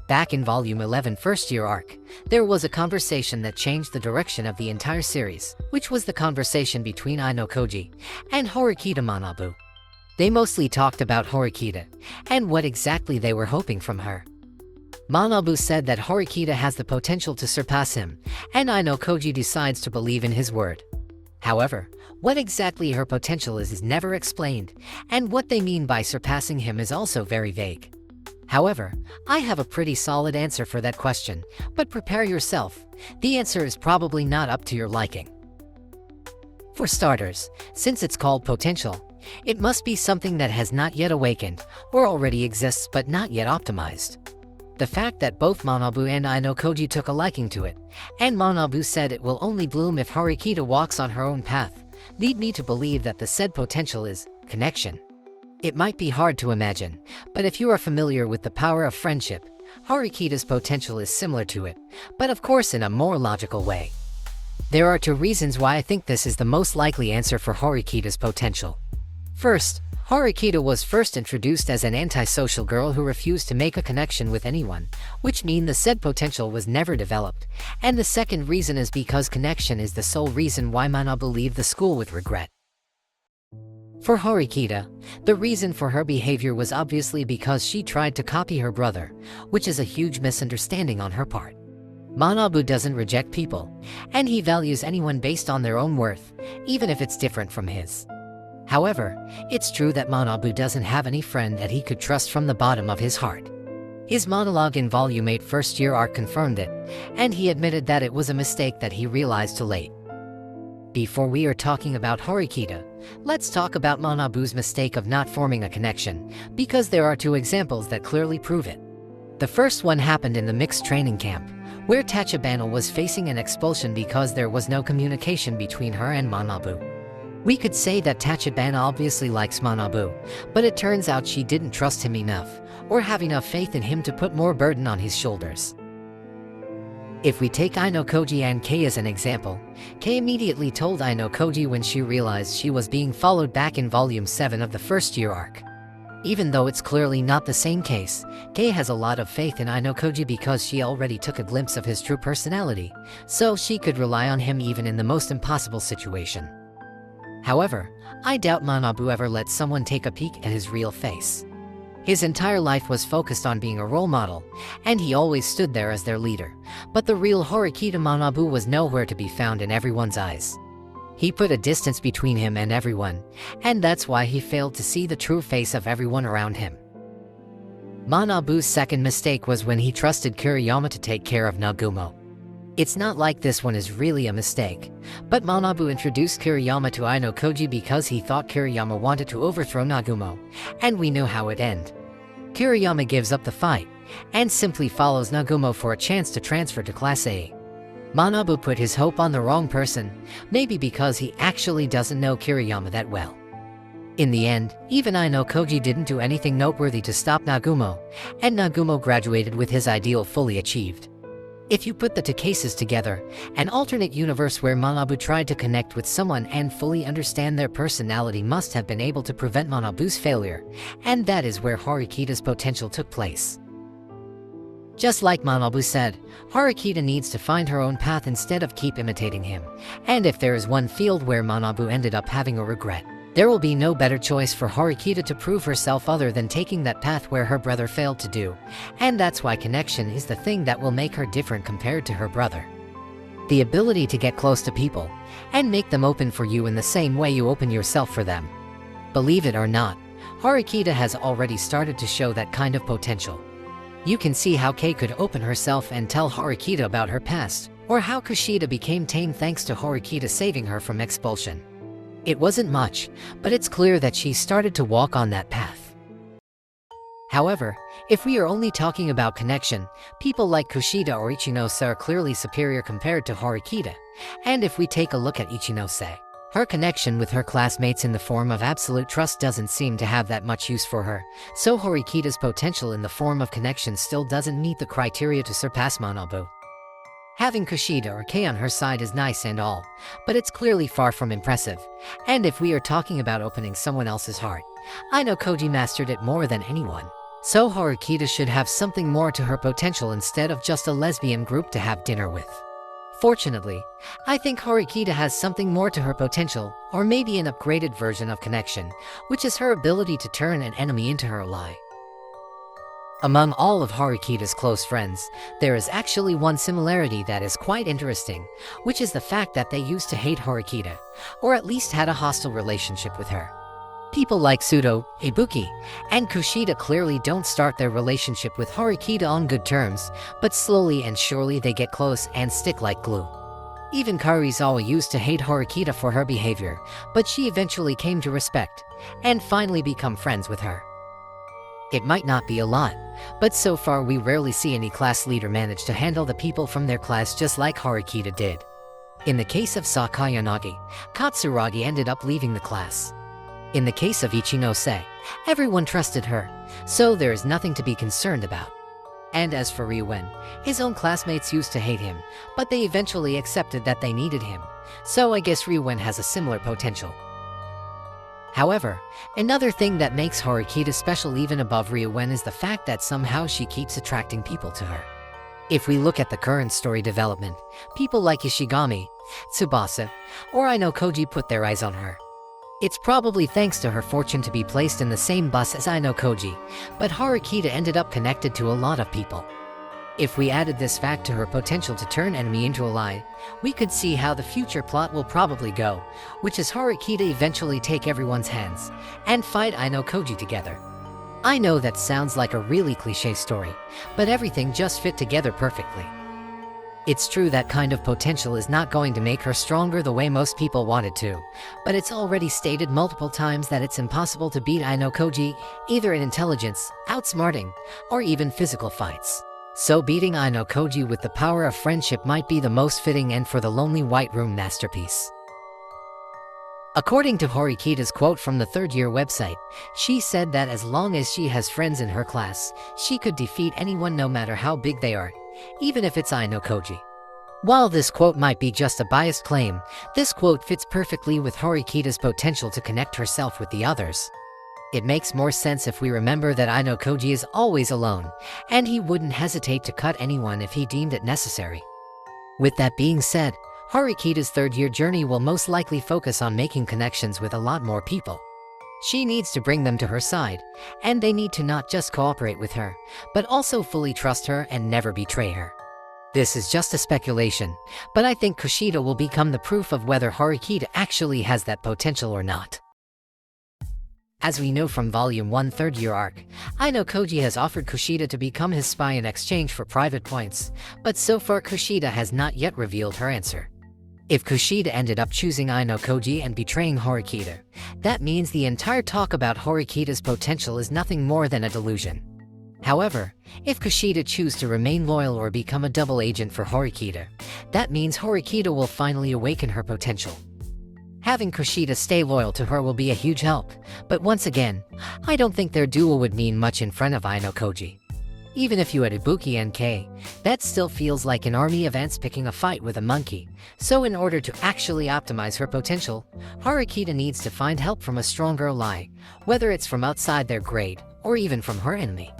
Back in Volume 11 First Year Arc, there was a conversation that changed the direction of the entire series, which was the conversation between Ayanokoji and Horikita Manabu. They mostly talked about Horikita and what exactly they were hoping from her. Manabu said that Horikita has the potential to surpass him, and Ayanokoji decides to believe in his word. However, what exactly her potential is never explained, and what they mean by surpassing him is also very vague. However, I have a pretty solid answer for that question, but prepare yourself. The answer is probably not up to your liking. For starters, since it's called potential, it must be something that has not yet awakened, or already exists but not yet optimized. The fact that both Manabu and Ayanokoji took a liking to it, and Manabu said it will only bloom if Horikita walks on her own path, lead me to believe that the said potential is connection. It might be hard to imagine, but if you are familiar with the power of friendship, Horikita's potential is similar to it, but of course in a more logical way. There are two reasons why I think this is the most likely answer for Horikita's potential. First, Horikita was first introduced as an antisocial girl who refused to make a connection with anyone, which means the said potential was never developed, and the second reason is because connection is the sole reason why Manabu leave the school with regret. For Horikita, the reason for her behavior was obviously because she tried to copy her brother, which is a huge misunderstanding on her part. Manabu doesn't reject people, and he values anyone based on their own worth, even if it's different from his. However, it's true that Manabu doesn't have any friend that he could trust from the bottom of his heart. His monologue in Volume 8 First Year Arc confirmed it, and he admitted that it was a mistake that he realized too late. Before we are talking about Horikita, let's talk about Manabu's mistake of not forming a connection, because there are two examples that clearly prove it. The first one happened in the mixed training camp, where Tachibana was facing an expulsion because there was no communication between her and Manabu. We could say that Tachibana obviously likes Manabu, but it turns out she didn't trust him enough, or have enough faith in him to put more burden on his shoulders. If we take Ayanokoji and Kei as an example, Kei immediately told Ayanokoji when she realized she was being followed back in Volume 7 of the First Year Arc. Even though it's clearly not the same case, Kei has a lot of faith in Ayanokoji because she already took a glimpse of his true personality, so she could rely on him even in the most impossible situation. However, I doubt Manabu ever let someone take a peek at his real face. His entire life was focused on being a role model, and he always stood there as their leader, but the real Horikita Manabu was nowhere to be found in everyone's eyes. He put a distance between him and everyone, and that's why he failed to see the true face of everyone around him. Manabu's second mistake was when he trusted Kiriyama to take care of Nagumo. It's not like this one is really a mistake, but Manabu introduced Kiriyama to Ayanokoji because he thought Kiriyama wanted to overthrow Nagumo, and we know how it ended. Kiriyama gives up the fight, and simply follows Nagumo for a chance to transfer to Class A. Manabu put his hope on the wrong person, maybe because he actually doesn't know Kiriyama that well. In the end, even Ayanokoji didn't do anything noteworthy to stop Nagumo, and Nagumo graduated with his ideal fully achieved. If you put the two cases together, an alternate universe where Manabu tried to connect with someone and fully understand their personality must have been able to prevent Manabu's failure, and that is where Horikita's potential took place. Just like Manabu said, Horikita needs to find her own path instead of keep imitating him, and if there is one field where Manabu ended up having a regret, there will be no better choice for Horikita to prove herself other than taking that path where her brother failed to do, and that's why connection is the thing that will make her different compared to her brother. The ability to get close to people, and make them open for you in the same way you open yourself for them. Believe it or not, Horikita has already started to show that kind of potential. You can see how Kei could open herself and tell Horikita about her past, or how Kushida became tame thanks to Horikita saving her from expulsion. It wasn't much, but it's clear that she started to walk on that path. However, if we are only talking about connection, people like Kushida or Ichinose are clearly superior compared to Horikita, and if we take a look at Ichinose, her connection with her classmates in the form of absolute trust doesn't seem to have that much use for her, so Horikita's potential in the form of connection still doesn't meet the criteria to surpass Manabu. Having Kushida or Kei on her side is nice and all, but it's clearly far from impressive, and if we are talking about opening someone else's heart, Ayanokoji mastered it more than anyone. So Horikita should have something more to her potential instead of just a lesbian group to have dinner with. Fortunately, I think Horikita has something more to her potential, or maybe an upgraded version of connection, which is her ability to turn an enemy into her ally. Among all of Horikita's close friends, there is actually one similarity that is quite interesting, which is the fact that they used to hate Horikita, or at least had a hostile relationship with her. People like Sudo, Ibuki, and Kushida clearly don't start their relationship with Horikita on good terms, but slowly and surely they get close and stick like glue. Even Karizawa used to hate Horikita for her behavior, but she eventually came to respect, and finally become friends with her. It might not be a lot, but so far we rarely see any class leader manage to handle the people from their class just like Horikita did. In the case of Sakayanagi, Katsuragi ended up leaving the class. In the case of Ichinose, everyone trusted her, so there is nothing to be concerned about. And as for Ryuen, his own classmates used to hate him, but they eventually accepted that they needed him, so I guess Ryuen has a similar potential. However, another thing that makes Horikita special even above Ryuen is the fact that somehow she keeps attracting people to her. If we look at the current story development, people like Ishigami, Tsubasa, or Ayanokoji put their eyes on her. It's probably thanks to her fortune to be placed in the same bus as Ayanokoji, but Horikita ended up connected to a lot of people. If we added this fact to her potential to turn enemy into ally, we could see how the future plot will probably go, which is Horikita eventually take everyone's hands and fight Ayanokoji together. I know that sounds like a really cliché story, but everything just fit together perfectly. It's true that kind of potential is not going to make her stronger the way most people want it to, but it's already stated multiple times that it's impossible to beat Ayanokoji, either in intelligence, outsmarting, or even physical fights. So beating Ayanokoji with the power of friendship might be the most fitting end for the Lonely White Room masterpiece. According to Horikita's quote from the third-year website, she said that as long as she has friends in her class, she could defeat anyone no matter how big they are, even if it's Ayanokoji. While this quote might be just a biased claim, this quote fits perfectly with Horikita's potential to connect herself with the others. It makes more sense if we remember that Ayanokoji is always alone, and he wouldn't hesitate to cut anyone if he deemed it necessary. With that being said, Horikita's third-year journey will most likely focus on making connections with a lot more people. She needs to bring them to her side, and they need to not just cooperate with her, but also fully trust her and never betray her. This is just a speculation, but I think Kushida will become the proof of whether Horikita actually has that potential or not. As we know from Volume 1 third-year arc, Ayanokoji has offered Kushida to become his spy in exchange for private points, but so far Kushida has not yet revealed her answer. If Kushida ended up choosing Ayanokoji and betraying Horikita, that means the entire talk about Horikita's potential is nothing more than a delusion. However, if Kushida chooses to remain loyal or become a double agent for Horikita, that means Horikita will finally awaken her potential. Having Kushida stay loyal to her will be a huge help, but once again, I don't think their duel would mean much in front of Ayanokoji. Even if you had Ibuki and Kei, that still feels like an army of ants picking a fight with a monkey, so in order to actually optimize her potential, Horikita needs to find help from a stronger ally, whether it's from outside their grade, or even from her enemy.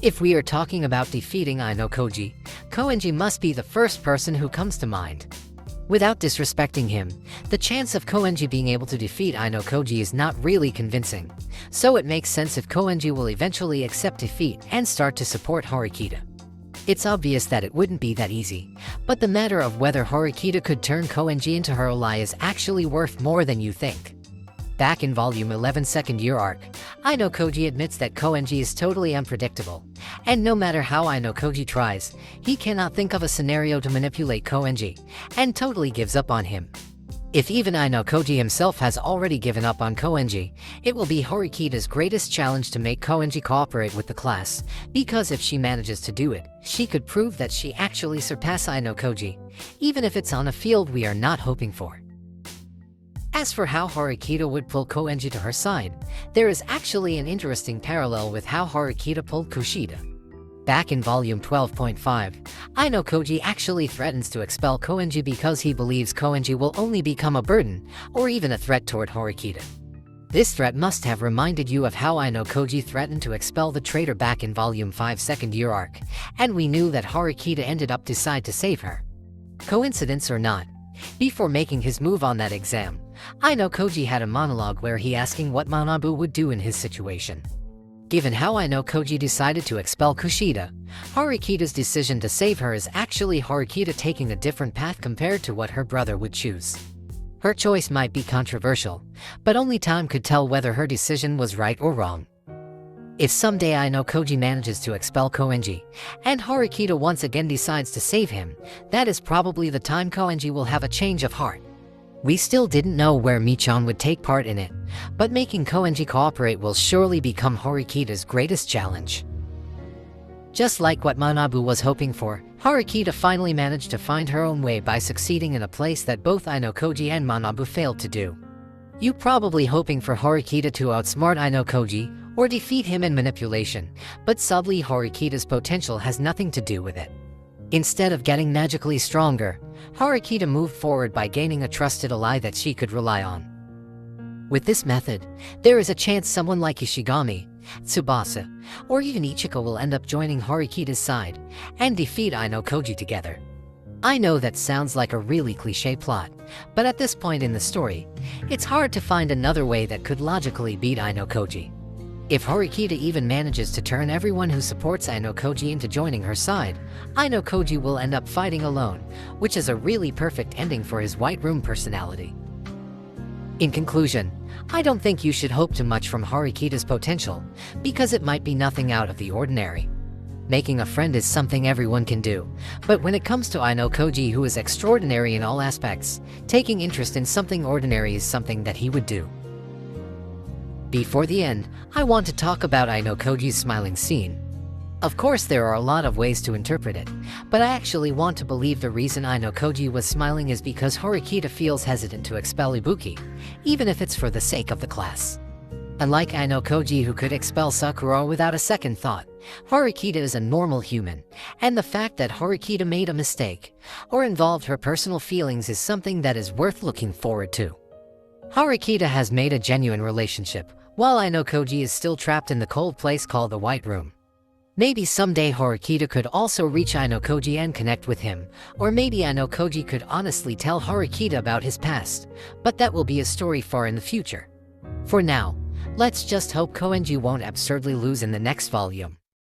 If we are talking about defeating Ayanokoji, Koenji must be the first person who comes to mind. Without disrespecting him, the chance of Koenji being able to defeat Ayanokoji is not really convincing, so it makes sense if Koenji will eventually accept defeat and start to support Horikita. It's obvious that it wouldn't be that easy, but the matter of whether Horikita could turn Koenji into her ally is actually worth more than you think. Back in Volume 11 second year arc, Ayanokoji admits that Koenji is totally unpredictable, and no matter how Ayanokoji tries, he cannot think of a scenario to manipulate Koenji, and totally gives up on him. If even Ayanokoji himself has already given up on Koenji, it will be Horikita's greatest challenge to make Koenji cooperate with the class, because if she manages to do it, she could prove that she actually surpasses Ayanokoji, even if it's on a field we are not hoping for. As for how Horikita would pull Koenji to her side, there is actually an interesting parallel with how Horikita pulled Kushida. Back in Volume 12.5, Ayanokoji actually threatens to expel Koenji because he believes Koenji will only become a burden, or even a threat toward Horikita. This threat must have reminded you of how Ayanokoji threatened to expel the traitor back in Volume 5 second year arc, and we knew that Horikita ended up decide to save her. Coincidence or not, before making his move on that exam, Ayanokoji had a monologue where he asking what Manabu would do in his situation. Given how Ayanokoji decided to expel Kushida, Horikita's decision to save her is actually Horikita taking a different path compared to what her brother would choose. Her choice might be controversial, but only time could tell whether her decision was right or wrong. If someday Ayanokoji manages to expel Koenji, and Horikita once again decides to save him, that is probably the time Koenji will have a change of heart. We still didn't know where Michan would take part in it, but making Koenji cooperate will surely become Horikita's greatest challenge. Just like what Manabu was hoping for, Horikita finally managed to find her own way by succeeding in a place that both Ayanokoji and Manabu failed to do. You probably hoping for Horikita to outsmart Ayanokoji or defeat him in manipulation, but sadly Horikita's potential has nothing to do with it. Instead of getting magically stronger, Horikita moved forward by gaining a trusted ally that she could rely on. With this method, there is a chance someone like Ishigami, Tsubasa, or even Ichiko will end up joining Horikita's side and defeat Ayanokoji together. I know that sounds like a really cliché plot, but at this point in the story, it's hard to find another way that could logically beat Ayanokoji. If Horikita even manages to turn everyone who supports Ayanokoji into joining her side, Ayanokoji will end up fighting alone, which is a really perfect ending for his White Room personality. In conclusion, I don't think you should hope too much from Horikita's potential, because it might be nothing out of the ordinary. Making a friend is something everyone can do, but when it comes to Ayanokoji, who is extraordinary in all aspects, taking interest in something ordinary is something that he would do. Before the end, I want to talk about Ayanokoji's smiling scene. Of course, there are a lot of ways to interpret it, but I actually want to believe the reason Ayanokoji was smiling is because Horikita feels hesitant to expel Ibuki, even if it's for the sake of the class. Unlike Ayanokoji, who could expel Sakura without a second thought, Horikita is a normal human, and the fact that Horikita made a mistake or involved her personal feelings is something that is worth looking forward to. Horikita has made a genuine relationship, while Ayanokoji is still trapped in the cold place called the White Room. Maybe someday Horikita could also reach Ayanokoji and connect with him, or maybe Ayanokoji could honestly tell Horikita about his past, but that will be a story far in the future. For now, let's just hope Koenji won't absurdly lose in the next volume.